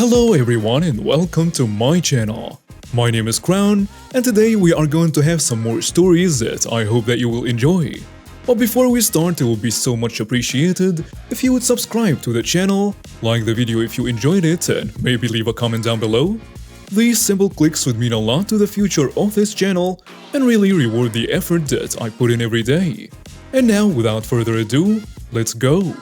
Hello everyone and welcome to my channel. My name is Crown and today we are going to have some more stories that I hope that you will enjoy. But before we start, it will be so much appreciated if you would subscribe to the channel, like the video if you enjoyed it, and maybe leave a comment down below. These simple clicks would mean a lot to the future of this channel and really reward the effort that I put in every day. And now, without further ado, let's go!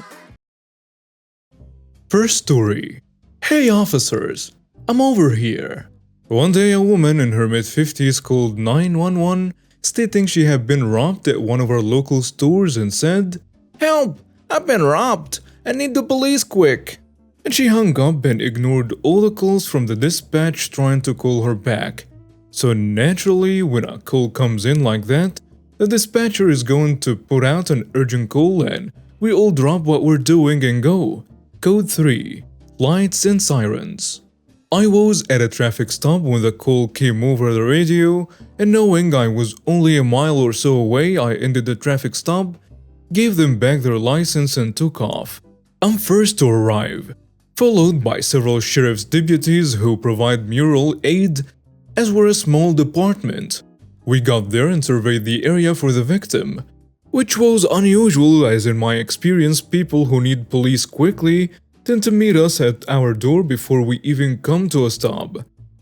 First story. Hey officers, I'm over here. One day a woman in her mid-50s called 911 stating she had been robbed at one of our local stores and said, "Help! I've been robbed! I need the police quick!" And she hung up and ignored all the calls from the dispatch trying to call her back. So naturally, when a call comes in like that, the dispatcher is going to put out an urgent call and we all drop what we're doing and go. Code 3. Lights and sirens. I was at a traffic stop when the call came over the radio, and knowing I was only a mile or so away, I ended the traffic stop, gave them back their license and took off. I'm first to arrive, followed by several sheriff's deputies who provide mutual aid, as we're a small department. We got there and surveyed the area for the victim, which was unusual as in my experience people who need police quickly tend to meet us at our door before we even come to a stop.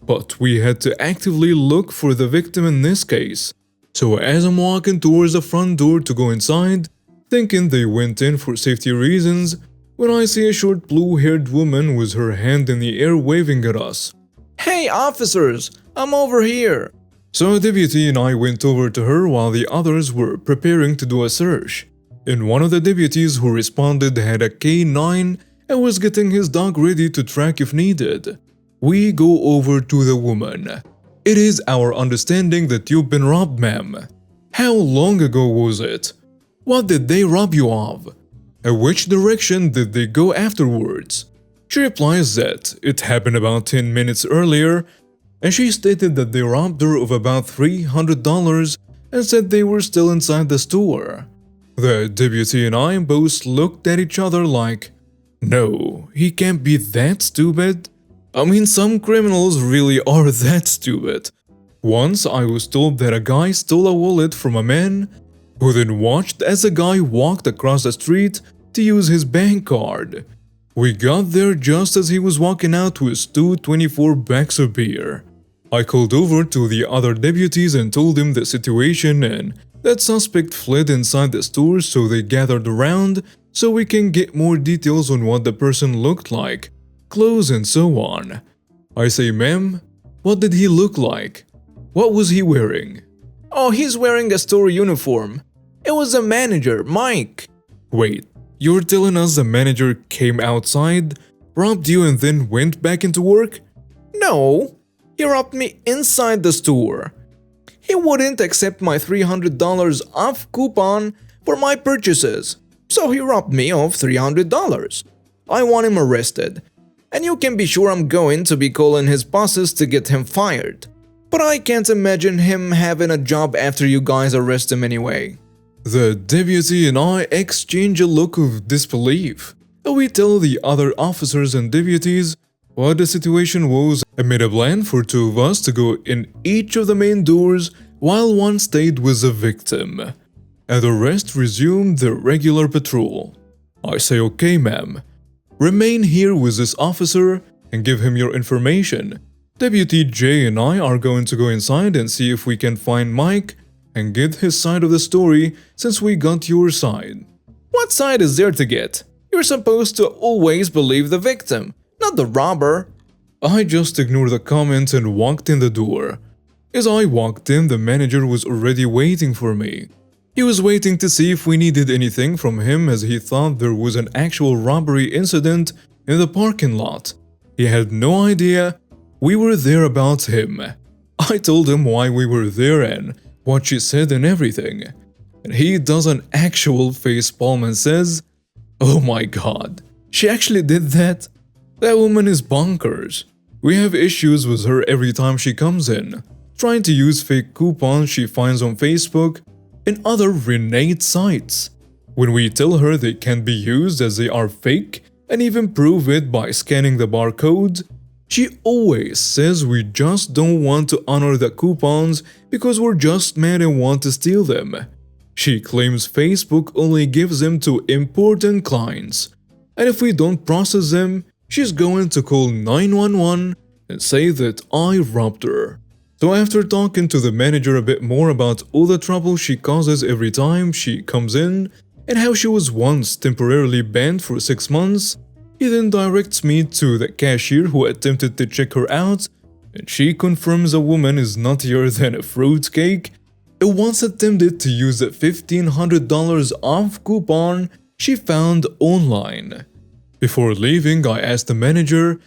But we had to actively look for the victim in this case. So as I'm walking towards the front door to go inside, thinking they went in for safety reasons, when I see a short blue-haired woman with her hand in the air waving at us. "Hey officers, I'm over here!" So a deputy and I went over to her while the others were preparing to do a search. And one of the deputies who responded had a K9 and was getting his dog ready to track if needed. We go over to the woman. "It is our understanding that you've been robbed, ma'am. How long ago was it? What did they rob you of? And which direction did they go afterwards?" She replies that it happened about 10 minutes earlier, and she stated that they robbed her of about $300 and said they were still inside the store. The deputy and I both looked at each other like, no, he can't be that stupid. I mean, some criminals really are that stupid. Once I was told that a guy stole a wallet from a man who then watched as a guy walked across the street to use his bank card. We got there just as he was walking out with 2 bags of beer. I called over to the other deputies and told them the situation, and that suspect fled inside the store, so they gathered around so we can get more details on what the person looked like, clothes and so on. I say, "Ma'am, what did he look like? What was he wearing?" "Oh, he's wearing a store uniform. It was a manager, Mike." Wait, you're telling us the manager came outside, robbed you and then went back into work? "No, he robbed me inside the store. He wouldn't accept my $300 off coupon for my purchases. So he robbed me of $300. I want him arrested, and you can be sure I'm going to be calling his bosses to get him fired. But I can't imagine him having a job after you guys arrest him anyway." The deputy and I exchange a look of disbelief, and we tell the other officers and deputies what the situation was and made a plan for two of us to go in each of the main doors while one stayed with the victim. And the rest resumed their regular patrol. I say, "Okay, ma'am. Remain here with this officer and give him your information. Deputy J and I are going to go inside and see if we can find Mike and get his side of the story since we got your side." "What side is there to get? You're supposed to always believe the victim, not the robber." I just ignored the comment and walked in the door. As I walked in, the manager was already waiting for me. He was waiting to see if we needed anything from him as he thought there was an actual robbery incident in the parking lot. He had no idea we were there about him. I told him why we were there and what she said and everything. And he does an actual facepalm and says, "Oh my god, she actually did that? That woman is bonkers. We have issues with her every time she comes in, trying to use fake coupons she finds on Facebook and other renegade sites. When we tell her they can't be used as they are fake and even prove it by scanning the barcode, She always says we just don't want to honor the coupons because we're just mad and want to steal them. She claims Facebook only gives them to important clients, and if we don't process them, she's going to call 911 and say that I robbed her. So after talking to the manager a bit more about all the trouble she causes every time she comes in, and how she was once temporarily banned for 6 months, he then directs me to the cashier who attempted to check her out, and she confirms a woman is nuttier than a fruitcake and once attempted to use a $1,500 off coupon she found online. Before leaving, I asked the manager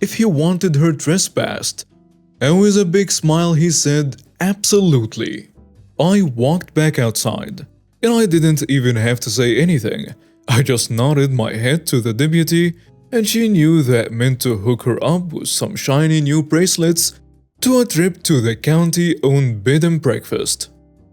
if he wanted her trespassed, and with a big smile he said, "Absolutely." I walked back outside, and I didn't even have to say anything. I just nodded my head to the deputy, and she knew that meant to hook her up with some shiny new bracelets to a trip to the county-owned bed and breakfast.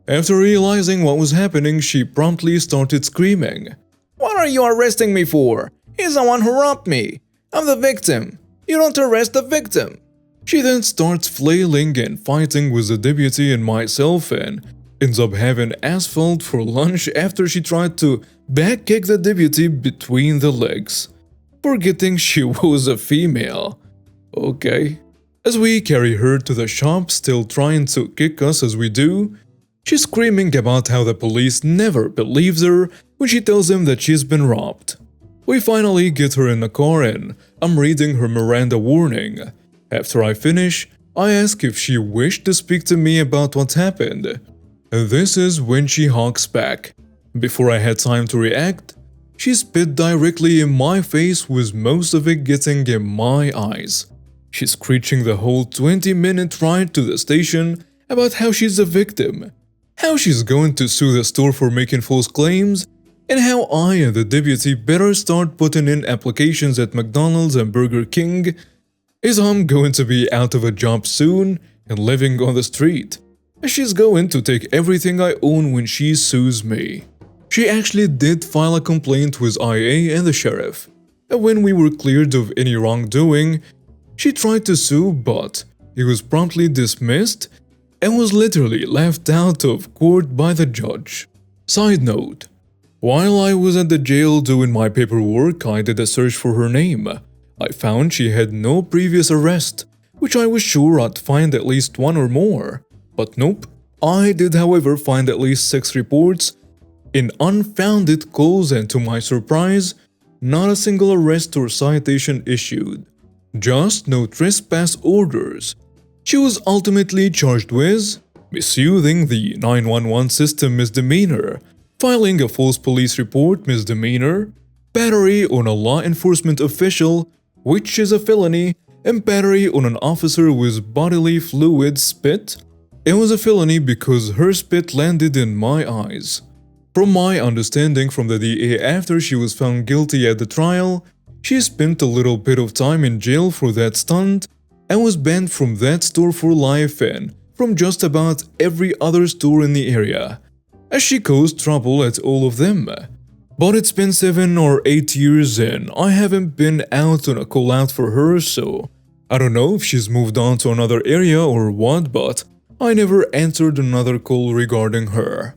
After realizing what was happening, she promptly started screaming, "What are you arresting me for? He's the one who robbed me. I'm the victim. You don't arrest the victim." She then starts flailing and fighting with the deputy and myself and ends up having asphalt for lunch after she tried to backkick the deputy between the legs, forgetting she was a female. Okay. As we carry her to the shop, still trying to kick us as we do, she's screaming about how the police never believes her when she tells them that she's been robbed. We finally get her in the car and I'm reading her Miranda warning. After I finish, I ask if she wished to speak to me about what happened. And this is when she honks back. Before I had time to react, she spit directly in my face with most of it getting in my eyes. She's screeching the whole 20-minute ride to the station about how she's a victim, how she's going to sue the store for making false claims, and how I and the deputy better start putting in applications at McDonald's and Burger King, as I'm going to be out of a job soon and living on the street. She's going to take everything I own when she sues me. She actually did file a complaint with IA and the sheriff, and when we were cleared of any wrongdoing, she tried to sue but he was promptly dismissed and was literally left out of court by the judge. Side note, while I was at the jail doing my paperwork, I did a search for her name. I found she had no previous arrest, which I was sure I'd find at least one or more. But nope, I did however find at least 6 reports in unfounded calls and to my surprise, not a single arrest or citation issued. Just no trespass orders. She was ultimately charged with misusing the 911 system misdemeanor, filing a false police report misdemeanor, battery on a law enforcement official, which is a felony, and battery on an officer with bodily fluid spit. It was a felony because her spit landed in my eyes. From my understanding from the DA after she was found guilty at the trial, she spent a little bit of time in jail for that stunt and was banned from that store for life and from just about every other store in the area, as she caused trouble at all of them. But it's been 7 or 8 years and I haven't been out on a call out for her, so I don't know if she's moved on to another area or what, but I never answered another call regarding her.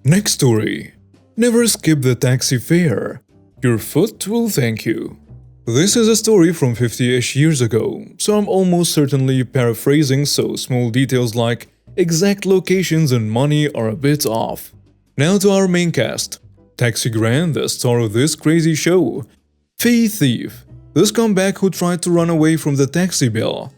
Next story. Never skip the taxi fare. Your foot will thank you. This is a story from 50-ish years ago, so I'm almost certainly paraphrasing, so small details like exact locations and money are a bit off. Now to our main cast. Taxi Grand, the star of this crazy show. Fee Thief, the scumbag who tried to run away from the taxi bill.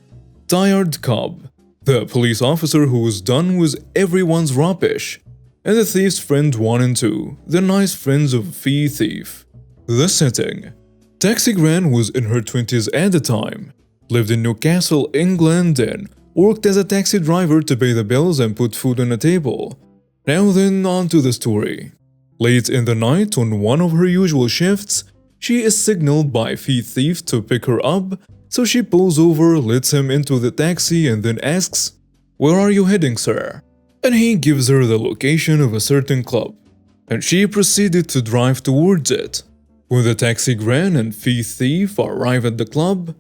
Tired Cub, the police officer who was done with everyone's rubbish. And the thief's friend 1 and 2, the nice friends of Fee Thief. The setting. Taxi Grand was in her 20s at the time, lived in Newcastle, England, and worked as a taxi driver to pay the bills and put food on the table. Now then, on to the story. Late in the night, on one of her usual shifts, she is signaled by Fee Thief to pick her up, so she pulls over, lets him into the taxi, and then asks, "Where are you heading, sir?" and he gives her the location of a certain club, and she proceeded to drive towards it. When the taxi gran and fee thief arrive at the club,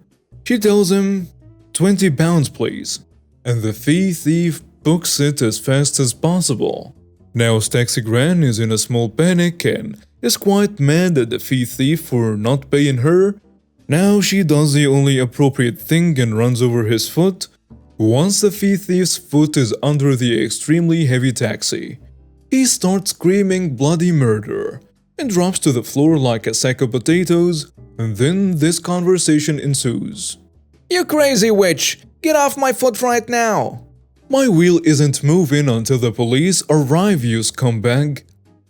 she tells him, £20 please, and the fee thief books it as fast as possible. Now taxi gran is in a small panic and is quite mad at the fee thief for not paying her. Now she does the only appropriate thing and runs over his foot. Once the fee thief's foot is under the extremely heavy taxi, he starts screaming bloody murder and drops to the floor like a sack of potatoes, and then this conversation ensues. You crazy witch! Get off my foot right now! My wheel isn't moving until the police arrive, you scumbag.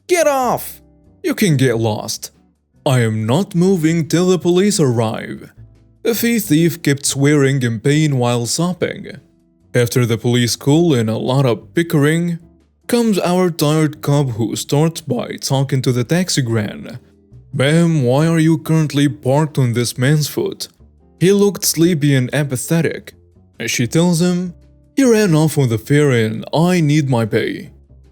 Get off! You can get lost. I am not moving till the police arrive. The fee thief kept swearing in pain while sobbing. After the police call and a lot of bickering, comes our tired cop who starts by talking to the taxi gran. Ma'am, why are you currently parked on this man's foot? He looked sleepy and apathetic. And she tells him, he ran off on the fare and I need my pay.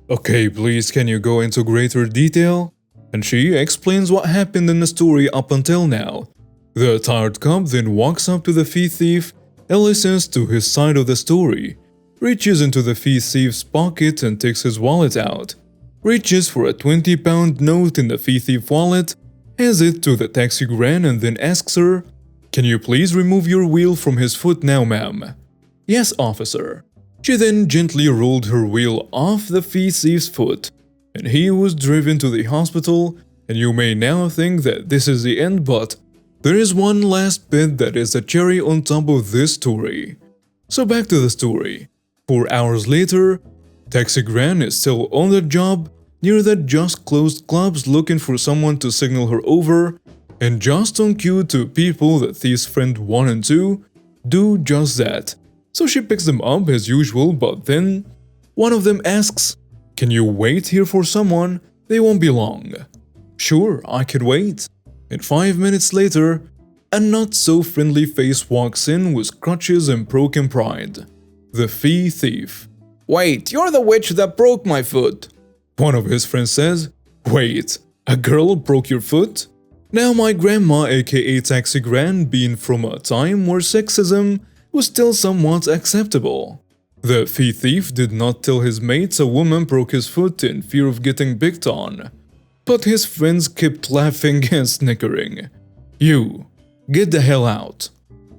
Okay, please, can you go into greater detail? And she explains what happened in the story up until now. The tired cop then walks up to the fee thief and listens to his side of the story, reaches into the fee thief's pocket and takes his wallet out, reaches for a £20 note in the fee thief wallet, hands it to the taxi gran and then asks her, can you please remove your wheel from his foot now, ma'am? Yes, officer. She then gently rolled her wheel off the fee thief's foot, and he was driven to the hospital. And you may now think that this is the end, but there is one last bit that is the cherry on top of this story. So back to the story. 4 hours later, taxi gran is still on the job near the just closed clubs looking for someone to signal her over, and just on cue to people that thief's friend 1 and 2 do just that. So she picks them up as usual, but then one of them asks, can you wait here for someone? They won't be long. Sure, I could wait. And 5 minutes later, a not-so-friendly face walks in with crutches and broken pride. The fee thief. Wait, you're the witch that broke my foot. One of his friends says, wait, a girl broke your foot? Now my grandma, aka Taxi Gran, being from a time where sexism was still somewhat acceptable. The fee thief did not tell his mates a woman broke his foot in fear of getting picked on. But his friends kept laughing and snickering. You, get the hell out.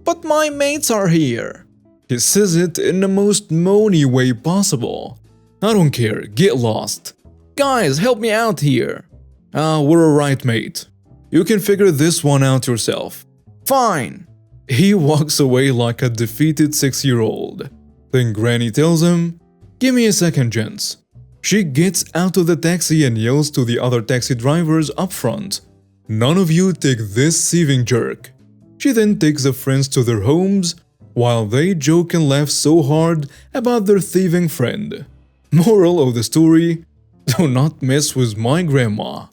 But my mates are here. He says it in the most moany way possible. I don't care, get lost. Guys, help me out here. We're alright, mate. You can figure this one out yourself. Fine. He walks away like a defeated 6-year-old. Then Granny tells him, give me a second, gents. She gets out of the taxi and yells to the other taxi drivers up front, none of you take this thieving jerk. She then takes the friends to their homes while they joke and laugh so hard about their thieving friend. Moral of the story, do not mess with my grandma.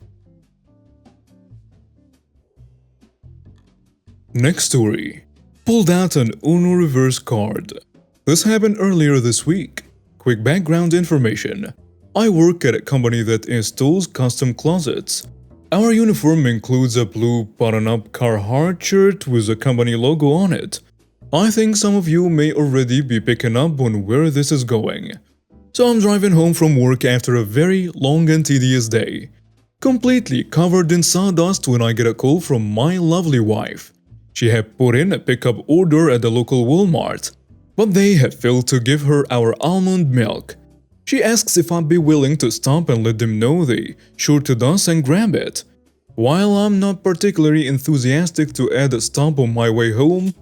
Next story. Pulled out an Uno reverse card. This happened earlier this week. Quick background information. I work at a company that installs custom closets. Our uniform includes a blue button-up Carhartt shirt with a company logo on it. I think some of you may already be picking up on where this is going. So I'm driving home from work after a very long and tedious day, completely covered in sawdust when I get a call from my lovely wife. She had put in a pickup order at the local Walmart, but they had failed to give her our almond milk. She asks if I'd be willing to stop and let them know they shorted us and grab it. While I'm not particularly enthusiastic to add a stop on my way home,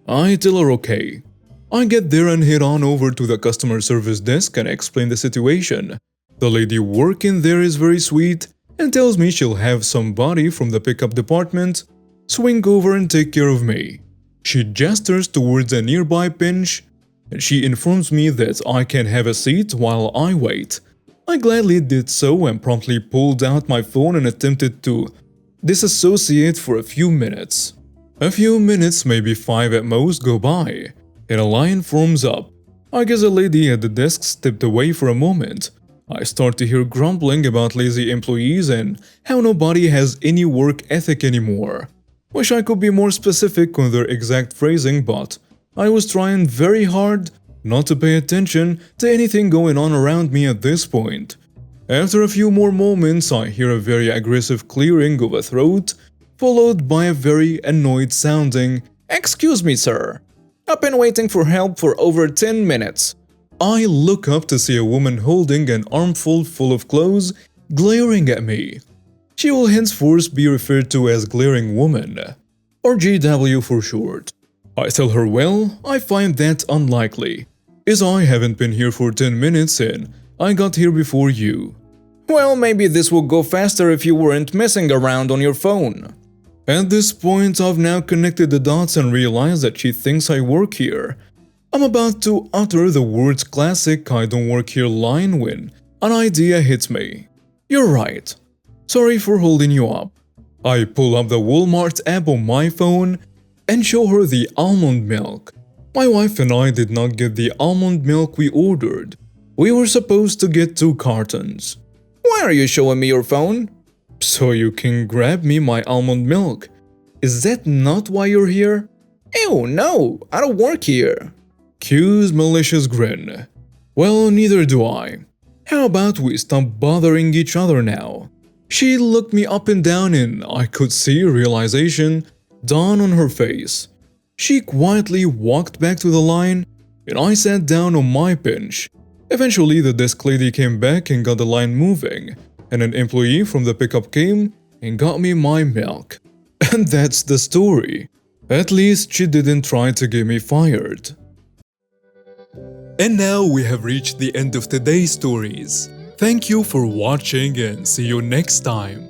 I tell her okay. I get there and head on over to the customer service desk and explain the situation. The lady working there is very sweet and tells me she'll have somebody from the pickup department swing over and take care of me. She gestures towards a nearby bench and she informs me that I can have a seat while I wait. I gladly did so and promptly pulled out my phone and attempted to disassociate for a few minutes. A few minutes, maybe 5 at most, go by, and a line forms up. I guess a lady at the desk stepped away for a moment. I start to hear grumbling about lazy employees and how nobody has any work ethic anymore. Wish I could be more specific on their exact phrasing, but I was trying very hard not to pay attention to anything going on around me at this point. After a few more moments, I hear a very aggressive clearing of a throat, followed by a very annoyed sounding, "Excuse me, sir. I've been waiting for help for over 10 minutes. I look up to see a woman holding an armful full of clothes, glaring at me. She will henceforth be referred to as Glaring Woman, or GW for short. I tell her, well, I find that unlikely, as I haven't been here for 10 minutes and I got here before you. Well, maybe this will go faster if you weren't messing around on your phone." At this point, I've now connected the dots and realized that she thinks I work here. I'm about to utter the words classic "I don't work here" line when an idea hits me. You're right. Sorry for holding you up. I pull up the Walmart app on my phone and show her the almond milk. My wife and I did not get the almond milk we ordered. We were supposed to get 2 cartons. "Why are you showing me your phone?" So you can grab me my almond milk. Is that not why you're here? "Ew, no, I don't work here." Cue's malicious grin. Well, neither do I. How about we stop bothering each other now? She looked me up and down and I could see realization dawn on her face. She quietly walked back to the line and I sat down on my bench. Eventually, the desk lady came back and got the line moving, and an employee from the pickup came and got me my milk. And that's the story. At least she didn't try to get me fired. And now we have reached the end of today's stories. Thank you for watching and see you next time.